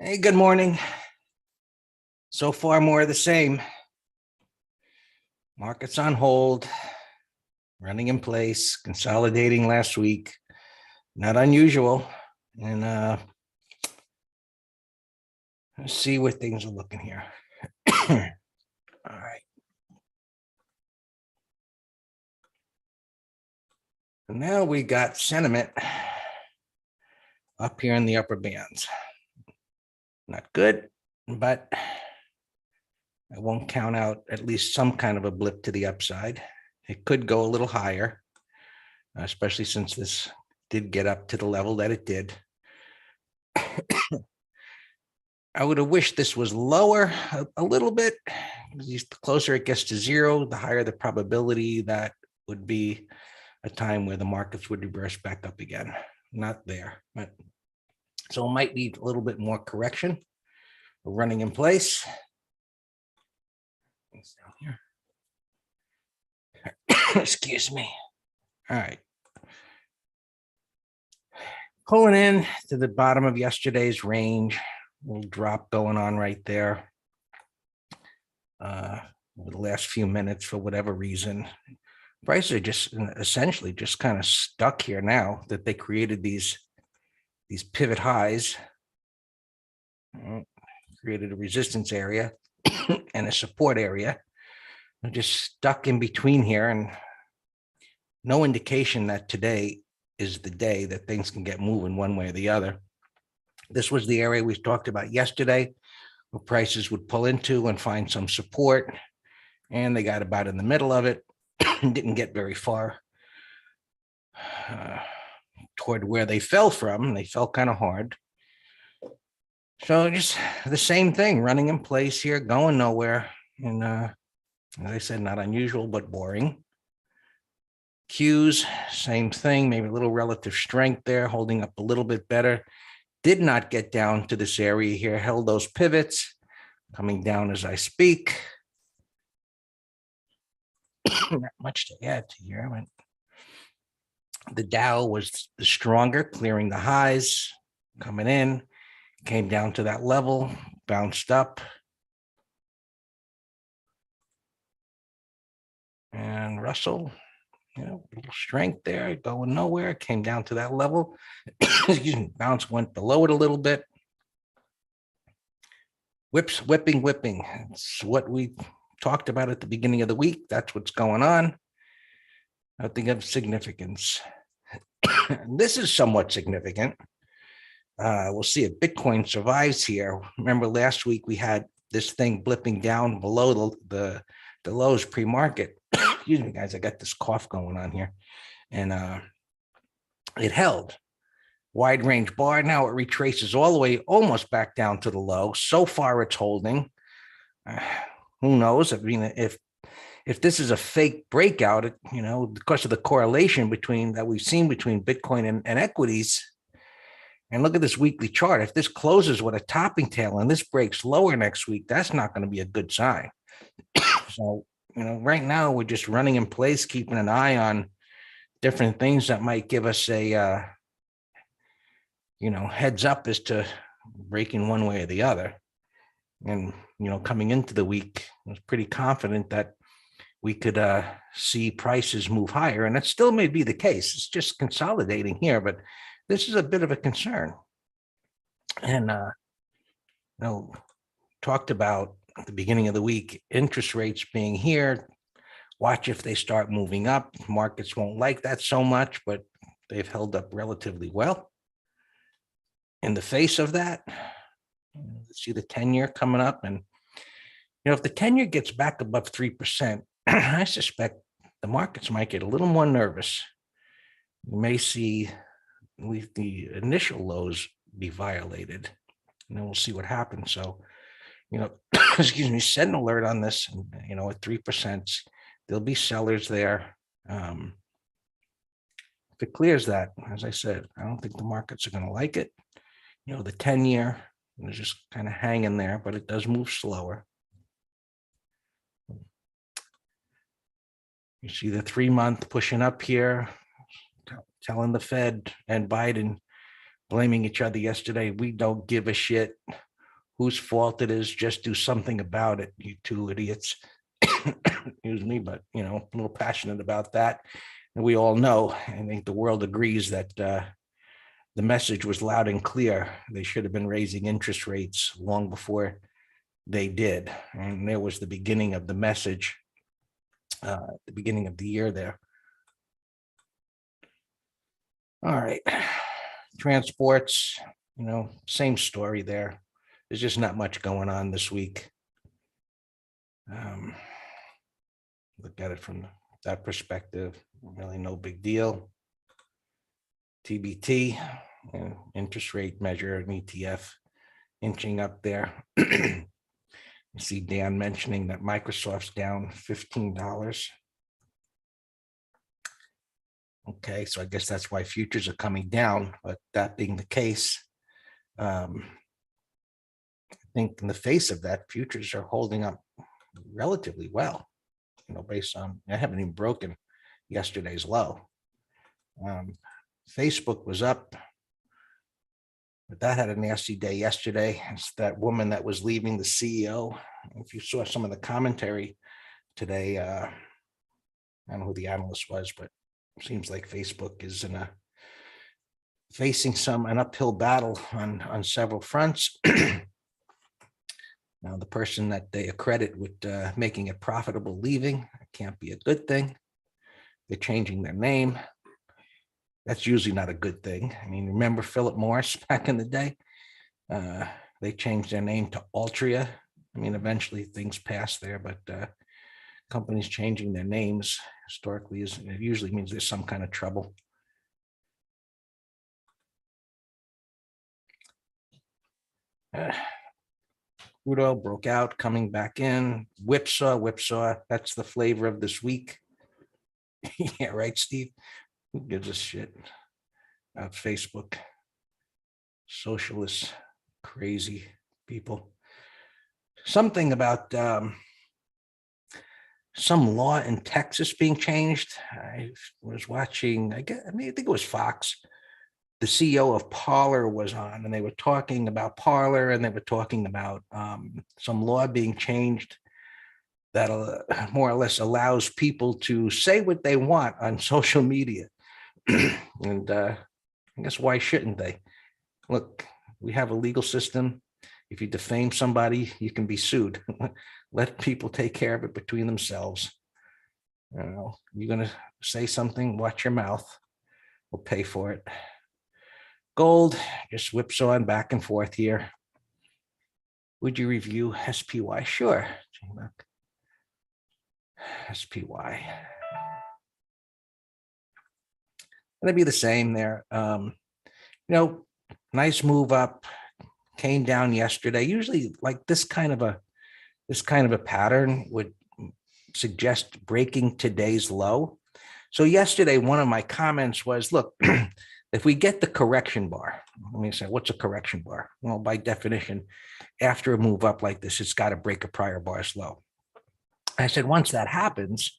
Hey, good morning. So far, more of the same. Markets on hold, running in place, consolidating last week. Not unusual. And let's see where things are looking here. All right. And now we got sentiment up here in the upper bands. Not good, but I won't count out at least some kind of a blip to the upside. It could go a little higher, especially since this did get up to the level that it did. I would have wished this was lower a little bit. The closer it gets to zero, the higher the probability that would be a time where the markets would reverse back up again. Not there, but so it might need a little bit more correction. We're running in place. Things down here. Excuse me. All right. Pulling in to the bottom of yesterday's range. Little drop going on right there. Over the last few minutes, for whatever reason, prices are just essentially just kind of stuck here now that they created these pivot highs, created a resistance area and a support area. They're just stuck in between here, and no indication that today is the day that things can get moving one way or the other. This was the area we talked about yesterday, where prices would pull into and find some support, and they got about in the middle of it. Didn't get very far toward where they fell from. They fell kind of hard. So just the same thing, running in place here, going nowhere. And as I said, not unusual, but boring. Qs, same thing, maybe a little relative strength there, holding up a little bit better. Did not get down to this area here, held those pivots, coming down as I speak. Not much to add to here. The Dow was the stronger, clearing the highs, coming in, came down to that level, bounced up. And Russell, little strength there, going nowhere, came down to that level. Excuse me, bounce went below it a little bit. Whipping. It's what we talked about at the beginning of the week. That's what's going on. Nothing of significance. This is somewhat significant. We'll see if Bitcoin survives here. Remember last week we had this thing blipping down below the lows pre-market. Excuse me, guys, I got this cough going on here. And it held. Wide range bar. Now it retraces all the way almost back down to the low. So far it's holding. Who knows? I mean, if this is a fake breakout, because of the correlation that we've seen between Bitcoin and equities. And look at this weekly chart. If this closes with a topping tail and this breaks lower next week, that's not going to be a good sign. So, right now we're just running in place, keeping an eye on different things that might give us a, heads up as to breaking one way or the other. And, coming into the week, I was pretty confident that we could see prices move higher, and it still may be the case. It's just consolidating here, but this is a bit of a concern. And, talked about at the beginning of the week, interest rates being here. Watch if they start moving up. Markets won't like that so much, but they've held up relatively well. In the face of that, see the 10-year coming up. And, if the 10-year gets back above 3%, I suspect the markets might get a little more nervous. You may see the initial lows be violated, and then we'll see what happens. So, excuse me, set an alert on this. And, at 3%, there'll be sellers there. If it clears that, as I said, I don't think the markets are going to like it. The 10-year is just kind of hanging there, but it does move slower. You see the 3-month pushing up here, telling the Fed and Biden, blaming each other yesterday. We don't give a shit. whose fault it is. Just do something about it, you two idiots. Excuse me, but a little passionate about that. And we all know, I think the world agrees that the message was loud and clear. They should have been raising interest rates long before they did. And there was the beginning of the message, at the beginning of the year there. All right. Transports, same story there. There's just not much going on this week. Look at it from that perspective, really no big deal. TBT, interest rate measure, an ETF inching up there. You see Dan mentioning that Microsoft's down $15. Okay, so I guess that's why futures are coming down. But that being the case, I think in the face of that, futures are holding up relatively well, based on, I haven't even broken yesterday's low. Facebook was up, but that had a nasty day yesterday. It's that woman that was leaving, the CEO. If you saw some of the commentary today, I don't know who the analyst was, but it seems like Facebook is facing an uphill battle on several fronts. Now, the person that they accredit with making it profitable leaving, it can't be a good thing. They're changing their name. That's usually not a good thing. I mean, remember Philip Morris back in the day? They changed their name to Altria. I mean, eventually things passed there, but companies changing their names historically it usually means there's some kind of trouble. Crude oil broke out, coming back in. Whipsaw. That's the flavor of this week. Yeah, right, Steve? Who gives a shit about Facebook? Socialist, crazy people. Something about some law in Texas being changed. I was watching, I think it was Fox. The CEO of Parler was on, and they were talking about Parler, and they were talking about some law being changed that more or less allows people to say what they want on social media. And I guess why shouldn't they? Look, we have a legal system. If you defame somebody, you can be sued. Let people take care of it between themselves. You're going to say something, watch your mouth. We'll pay for it. Gold just whips on back and forth here. Would you review SPY? Sure. SPY. Gonna be the same there. Nice move up, came down yesterday. Usually like this kind of a pattern would suggest breaking today's low. So yesterday, one of my comments was, look, if we get the correction bar, let me say, what's a correction bar? Well, by definition, after a move up like this, it's got to break a prior bar's low. I said, once that happens,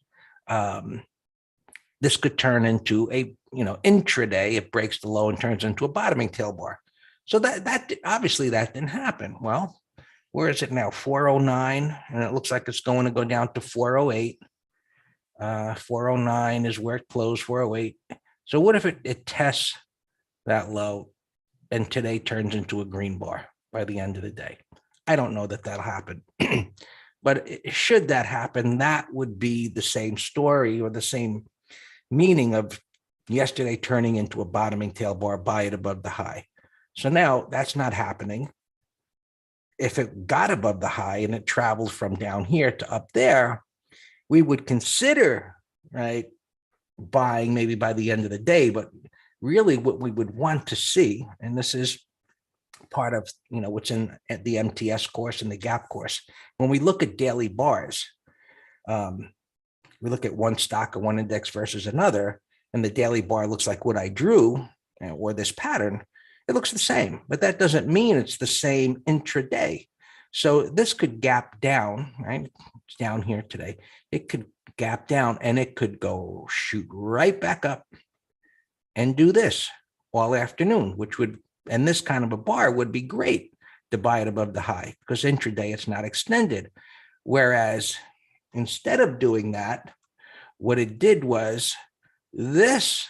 this could turn into a, intraday. It breaks the low and turns into a bottoming tail bar. So that obviously that didn't happen. Well, where is it now? 409, and it looks like it's going to go down to 408. 409 is where it closed, 408. So what if it tests that low and today turns into a green bar by the end of the day? I don't know that that'll happen. But should that happen, that would be the same story or the same meaning of yesterday turning into a bottoming tail bar, buy it above the high. So now that's not happening. If it got above the high and it traveled from down here to up there, we would consider, right, buying maybe by the end of the day. But really what we would want to see, and this is part of, what's in at the MTS course and the gap course, when we look at daily bars, we look at one stock or one index versus another, and the daily bar looks like what I drew or this pattern. It looks the same, but that doesn't mean it's the same intraday. So this could gap down, right? It's down here today. It could gap down and it could go shoot right back up and do this all afternoon, which would, and this kind of a bar would be great to buy it above the high because intraday it's not extended. Whereas instead of doing that, what it did was this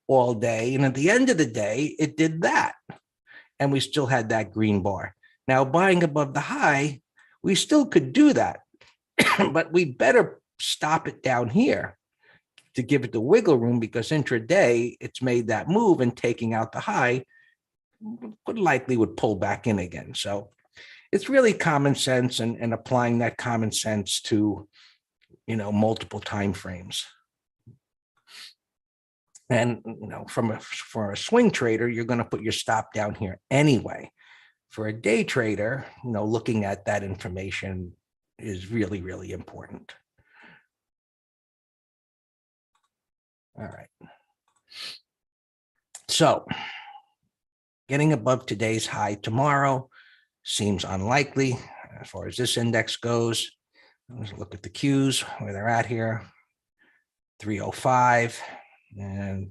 all day. And at the end of the day, it did that. And we still had that green bar. Now, buying above the high, we still could do that, but we better stop it down here to give it the wiggle room because intraday it's made that move and taking out the high would pull back in again. So it's really common sense and applying that common sense to, multiple time frames. And, for a swing trader, you're going to put your stop down here anyway. For a day trader, looking at that information is really, really important. All right. So getting above today's high tomorrow seems unlikely as far as this index goes. Let's look at the Qs, where they're at here, 305. And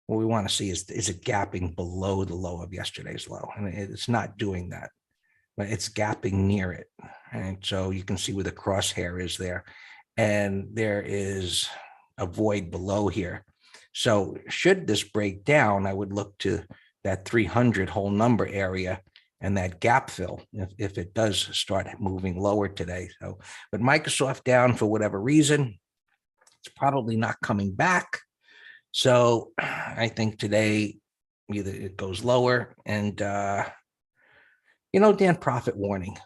what we want to see is it gapping below the low of yesterday's low? And it's not doing that, but it's gapping near it. And so you can see where the crosshair is there. And there is a void below here. So should this break down, I would look to that 300 whole number area and that gap fill if it does start moving lower today. So, but Microsoft down for whatever reason, it's probably not coming back. So I think today either it goes lower and, Dan, profit warning.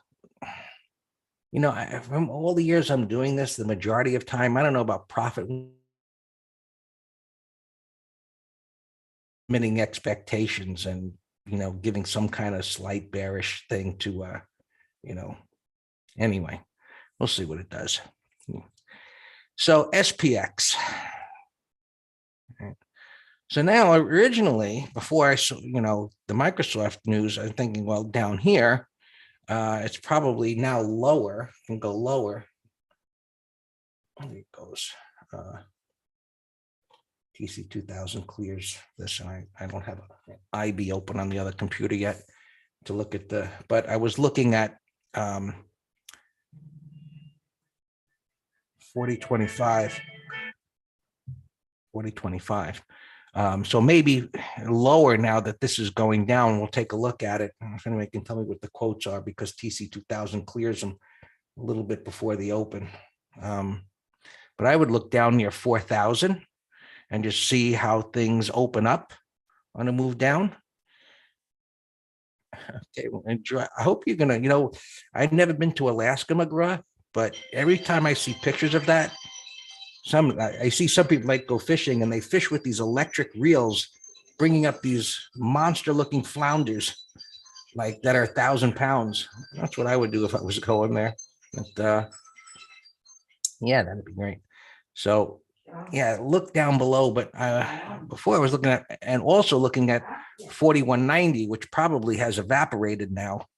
From all the years I'm doing this, the majority of time, I don't know about profit limiting expectations and, giving some kind of slight bearish thing to, anyway, we'll see what it does. So SPX. So now originally, before I saw, the Microsoft news, I'm thinking, well, down here, it's probably now lower, can go lower. There it goes. TC 2000 clears this, and I don't have an IB open on the other computer yet to look at but I was looking at 4025. So maybe lower now that this is going down. We'll take a look at it. If anybody can tell me what the quotes are, because TC 2000 clears them a little bit before the open. But I would look down near 4,000 and just see how things open up on a move down. Okay, enjoy. I hope you're gonna, I've never been to Alaska, McGraw, but every time I see pictures of that, I see some people might go fishing and they fish with these electric reels, bringing up these monster looking flounders like that are 1,000 pounds. That's what I would do if I was going there. But yeah, that'd be great. So yeah, look down below, but before I was looking at, and also looking at 4190, which probably has evaporated now,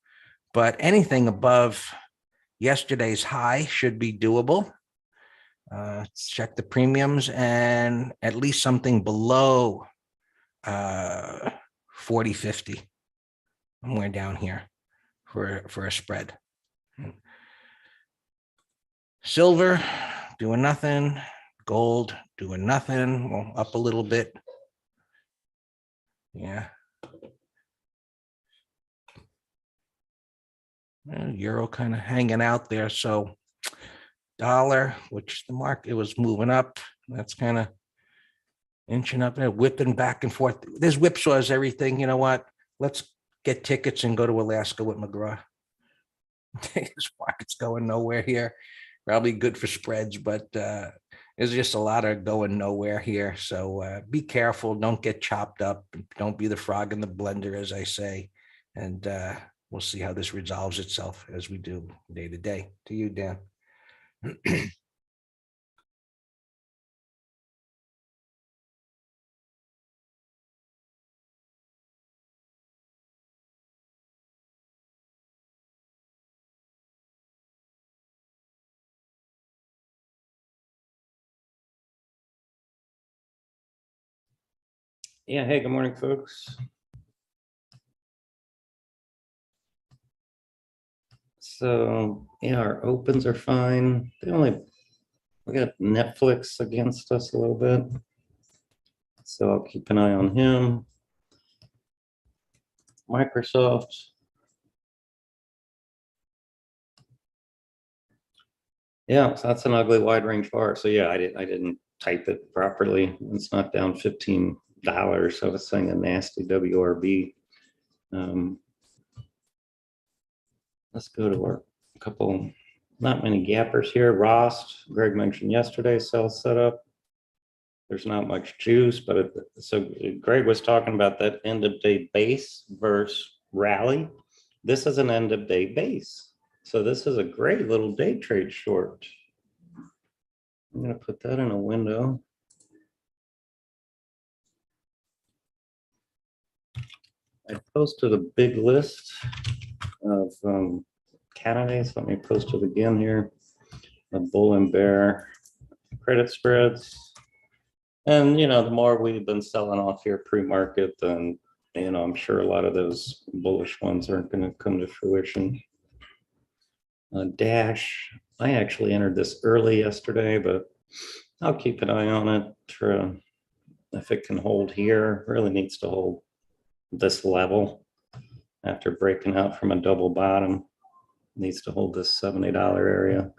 but anything above yesterday's high should be doable. Let's check the premiums, and at least something below 40.50, somewhere down here for a spread. Silver doing nothing. Gold doing nothing. Well, up a little bit. Yeah. Euro kind of hanging out there. So dollar, which the market was moving up, that's kind of inching up there, whipping back and forth. There's whipsaws, everything. You know what? Let's get tickets and go to Alaska with McGraw. This market's going nowhere here. Probably good for spreads, but there's just a lot of going nowhere here. So be careful. Don't get chopped up. Don't be the frog in the blender, as I say. And we'll see how this resolves itself as we do day to day. To you, Dan. Yeah, hey, good morning, folks. So yeah, our opens are we got Netflix against us a little bit. So I'll keep an eye on him. Microsoft. Yeah, so that's an ugly wide range bar. So yeah, I didn't type it properly. It's not down $15. So it's saying a nasty WRB. Let's go to our couple, not many gappers here. Rost, Greg mentioned yesterday, sell setup. There's not much juice, but so Greg was talking about that end of day base versus rally. This is an end of day base. So this is a great little day trade short. I'm going to put that in a window. I posted a big list of candidates. Let me post it again here. A bull and bear credit spreads. And, the more we've been selling off here pre-market, then, I'm sure a lot of those bullish ones aren't going to come to fruition. Dash, I actually entered this early yesterday, but I'll keep an eye on it for if it can hold here. Really needs to hold this level after breaking out from a double bottom. Needs to hold this $70 area.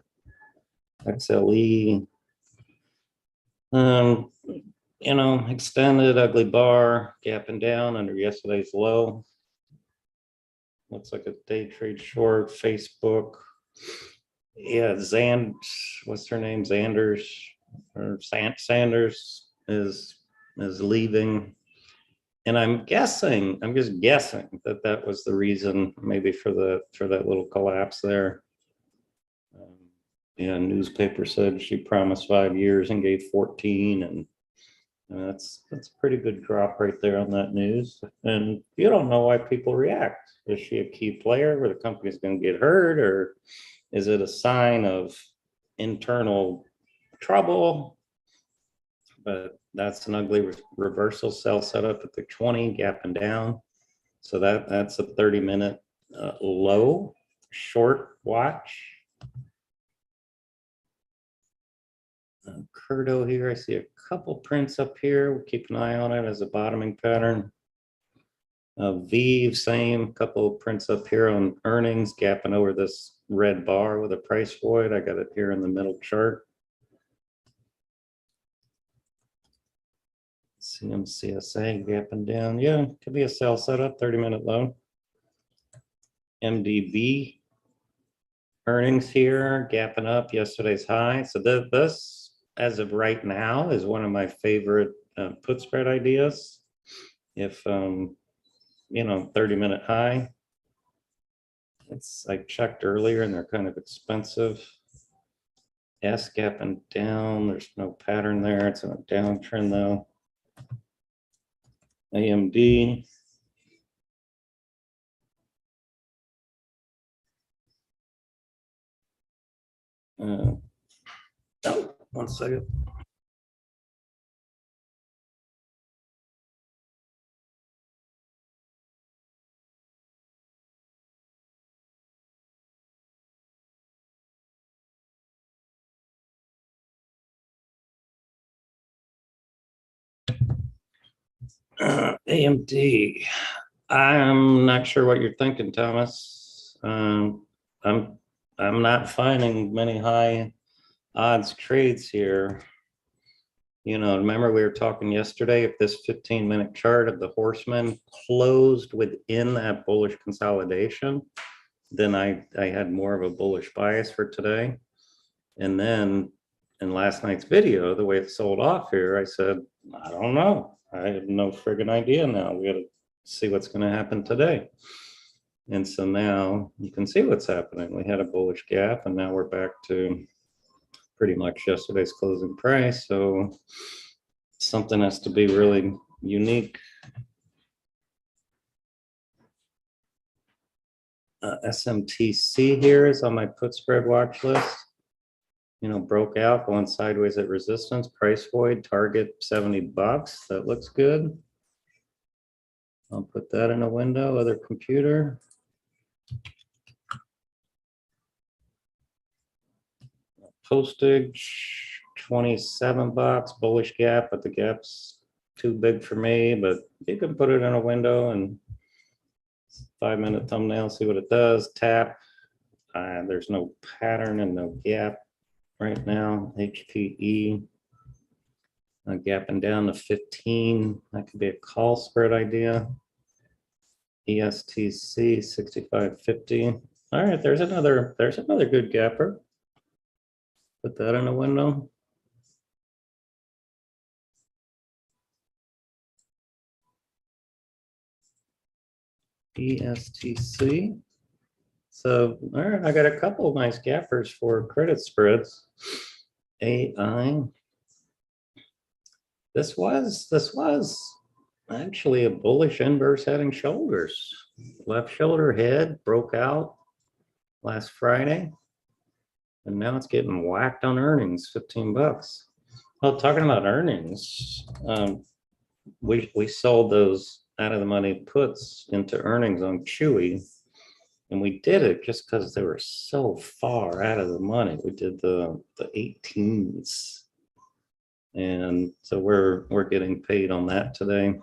XLE, extended ugly bar, gapping down under yesterday's low. Looks like a day trade short. Facebook. Yeah, what's her name? Sanders is leaving. And I'm just guessing that was the reason maybe for that little collapse there. Newspaper said she promised 5 years and gave 14, and that's a pretty good drop right there on that news. And you don't know why people react. Is she a key player where the company's going to get hurt, or is it a sign of internal trouble? But that's an ugly reversal sell setup at the 20, gapping down. So that's a 30-minute low short watch. Curdo here, I see a couple prints up here. We'll keep an eye on it as a bottoming pattern. Vive, same, couple prints up here on earnings, gapping over this red bar with a price void. I got it here in the middle chart. CMCSA gapping down. Yeah, could be a sell setup, 30-minute low. MDB earnings here, gapping up yesterday's high. So this, as of right now, is one of my favorite put spread ideas. If 30-minute high. I checked earlier and they're kind of expensive. S gapping down. There's no pattern there. It's in a downtrend though. AMD. Oh, 1 second. AMD. I'm not sure what you're thinking, Thomas. I'm not finding many high odds trades here. Remember we were talking yesterday, if this 15-minute chart of the horseman closed within that bullish consolidation, then I had more of a bullish bias for today. And then in last night's video, the way it sold off here, I said, I don't know. I have no friggin' idea now. We got to see what's going to happen today. And so now you can see what's happening. We had a bullish gap, and now we're back to pretty much yesterday's closing price. So something has to be really unique. SMTC here is on my put spread watch list. Broke out, going sideways at resistance, price void, target $70. That looks good. I'll put that in a window, other computer. Postage, 27 bucks, bullish gap, but the gap's too big for me, but you can put it in a window and 5-minute thumbnail, see what it does. Tap, there's no pattern and no gap right now. HPE, gapping down to 15. That could be a call spread idea. ESTC 65.50. All right, there's another good gapper. Put that in a window. ESTC. So, all right, I got a couple of nice gappers for credit spreads. AI. This was actually a bullish inverse head and shoulders. Left shoulder head broke out last Friday, and now it's getting whacked on earnings, 15 bucks. Well, talking about earnings, we sold those out of the money puts into earnings on Chewy, and we did it just because they were so far out of the money. We did the 18s, and so we're getting paid on that today.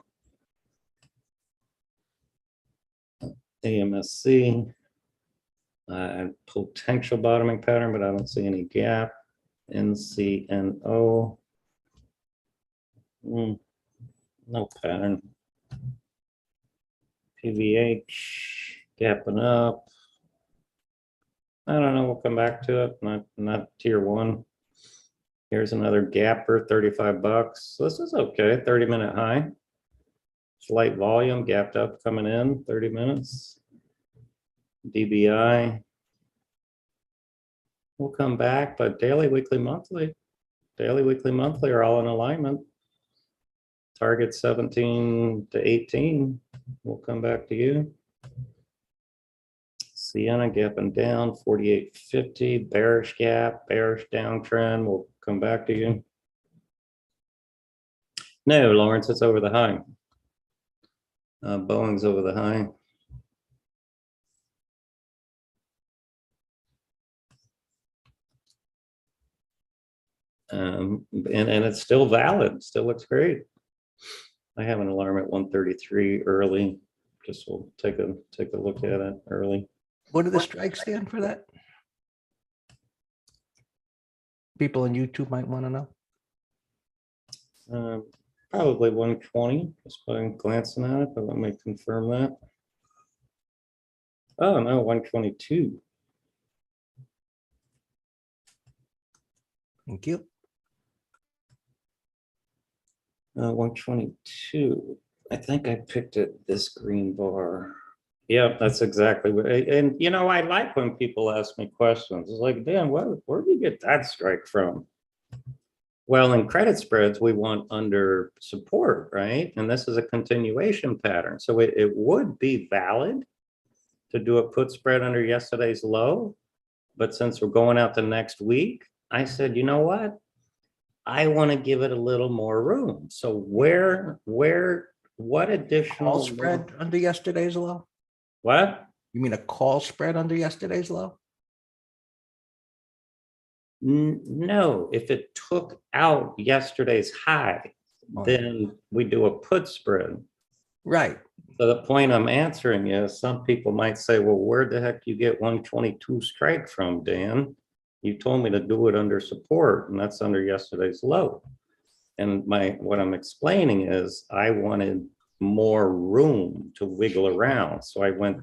AMSC, potential bottoming pattern, but I don't see any gap. NCNO, no pattern. PVH, gapping up. I don't know, we'll come back to it, not tier one. Here's another gapper, 35 bucks. This is okay, 30-minute high. Slight volume, gapped up coming in, 30 minutes. DBI. We'll come back, but daily, weekly, monthly are all in alignment. Target 17 to 18. We'll come back to you. Sienna gapping down, 48.50, bearish gap, bearish downtrend. We'll come back to you. No, Lawrence, it's over the high. Boeing's over the high. And it's still valid, still looks great. I have an alarm at 1:33 early. Just we'll take a look at it early. What do the strikes stand for that? People on YouTube might want to know. Probably 120, just by glancing at it, but let me confirm that. Oh no, 122. Thank you. 122. I think I picked it this green bar. Yeah, that's exactly what. And you know, I like when people ask me questions. It's like, Dan, where do you get that strike from? Well, in credit spreads, we want under support, right? And this is a continuation pattern. So it would be valid to do a put spread under yesterday's low. But since we're going out the next week, I said, you know what? I want to give it a little more room. So what additional Call spread under yesterday's low? What? You mean a call spread under yesterday's low? No, if it took out yesterday's high, then we do a put spread. Right. So the point I'm answering is some people might say, well, where the heck do you get 122 strike from, Dan? You told me to do it under support, and that's under yesterday's low. And what I'm explaining is I wanted more room to wiggle around. So I went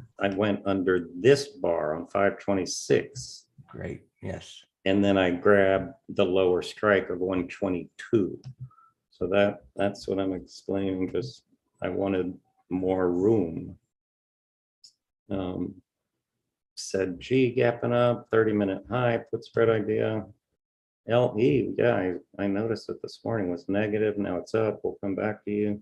under this bar on 526. Great. Yes. And then I grabbed the lower strike of 122. So that's what I'm explaining, because I wanted more room. Said G gapping up, 30-minute high, put spread idea. LE, yeah, I noticed it this morning was negative. Now it's up. We'll come back to you.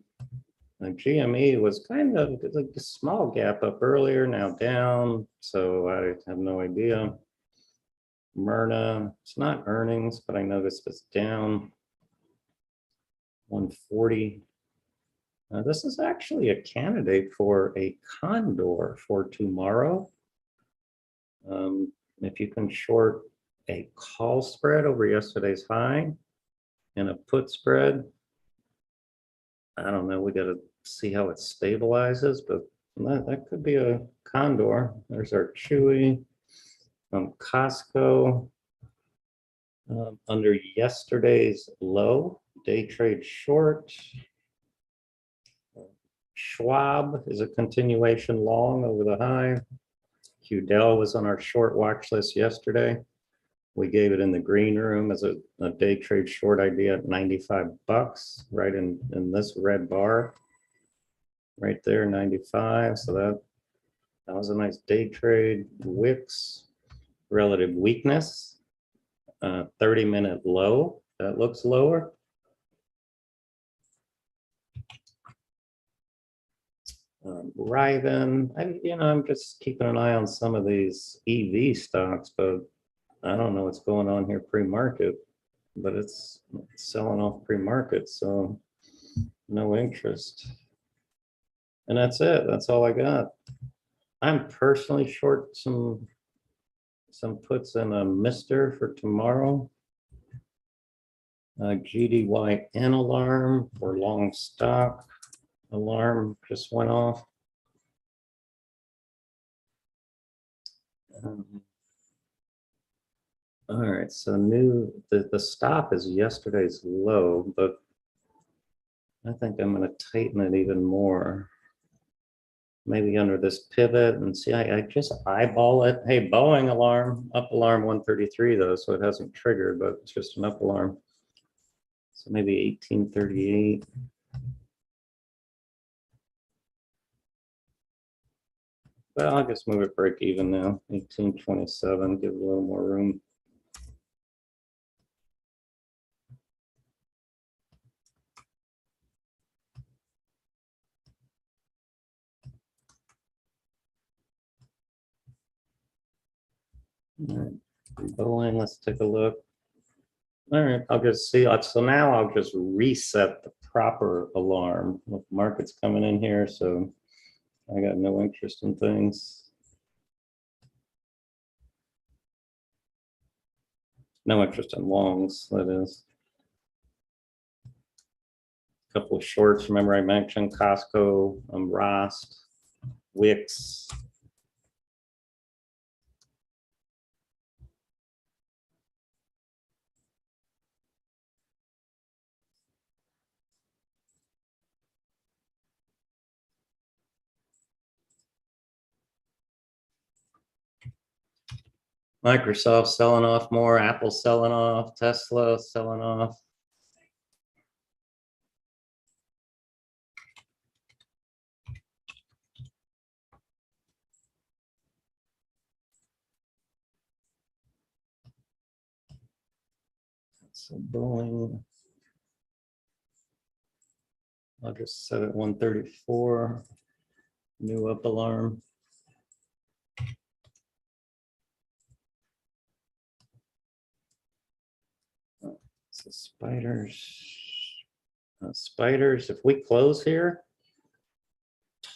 And GME was kind of like a small gap up earlier, now down. So I have no idea. Myrna, it's not earnings, but I noticed it's down 140. This is actually a candidate for a condor for tomorrow. If you can short a call spread over yesterday's high and a put spread. I don't know, we gotta see how it stabilizes, but that could be a condor. There's our Chewy, Costco, under yesterday's low, day trade short. Schwab is a continuation long over the high. Qdell was on our short watch list yesterday. We gave it in the green room as a day trade short idea at 95 bucks, right in this red bar. Right there, 95. So that was a nice day trade. Wix, relative weakness, 30-minute low. That looks lower. Riven, I'm just keeping an eye on some of these EV stocks, but I don't know what's going on here pre-market, but it's selling off pre-market, so no interest. And that's it. That's all I got. I'm personally short some puts in a Mister for tomorrow. GDYN alarm for long stock. Alarm just went off. All right, so the stop is yesterday's low, but I think I'm going to tighten it even more. Maybe under this pivot and see, I just eyeball it. Hey, Boeing alarm, up alarm 133 though, so it hasn't triggered, but it's just an up alarm. So maybe 1838. Well, I'll just move it break even now. 1827, give it a little more room. All right, Boeing, let's take a look. All right, I'll just see. So now I'll just reset the proper alarm. Look, market's coming in here, so I got no interest in things. No interest in longs, that is. A couple of shorts. Remember I mentioned Costco, Rost, Wix. Microsoft selling off more, Apple selling off, Tesla selling off. So Boeing, I'll just set it 134, new up alarm. So spiders, if we close here,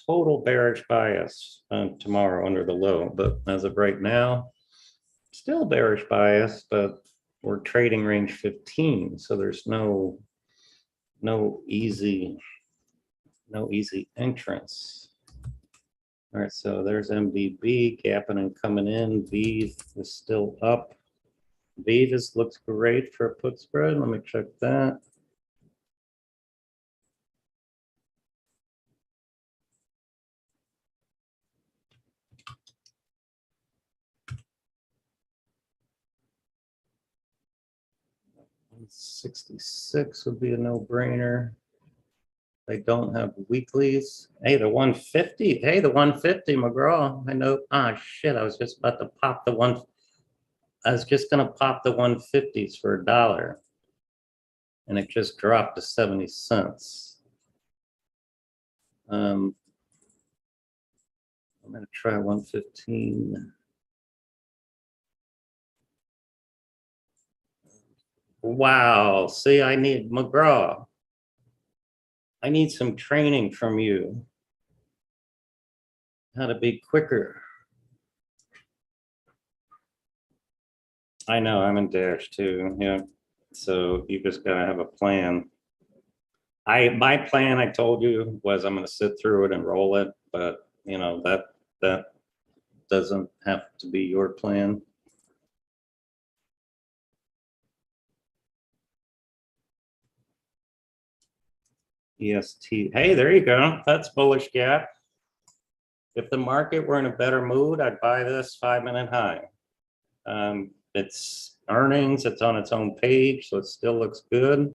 total bearish bias tomorrow under the low, but as of right now, still bearish bias, but we're trading range 15, so there's no easy entrance. All right, so there's MBB gapping and coming in. VEEV is still up. VEEV looks great for a put spread. Let me check that. $166 would be a no-brainer. They don't have weeklies. Hey, the 150. Hey, the 150, McGraw. I know. Ah, shit. I was just about to pop the one. I was just gonna pop the 150s for $1, and it just dropped to 70 cents. I'm gonna try 115. Wow. See, I need McGraw. I need some training from you. How to be quicker. I know, I'm in Dash too, yeah. So you just gotta have a plan. My plan, I told you, was I'm gonna sit through it and roll it, but you know, that doesn't have to be your plan. EST, hey, there you go. That's bullish gap. If the market were in a better mood, I'd buy this 5-minute high. It's earnings, it's on its own page, so it still looks good.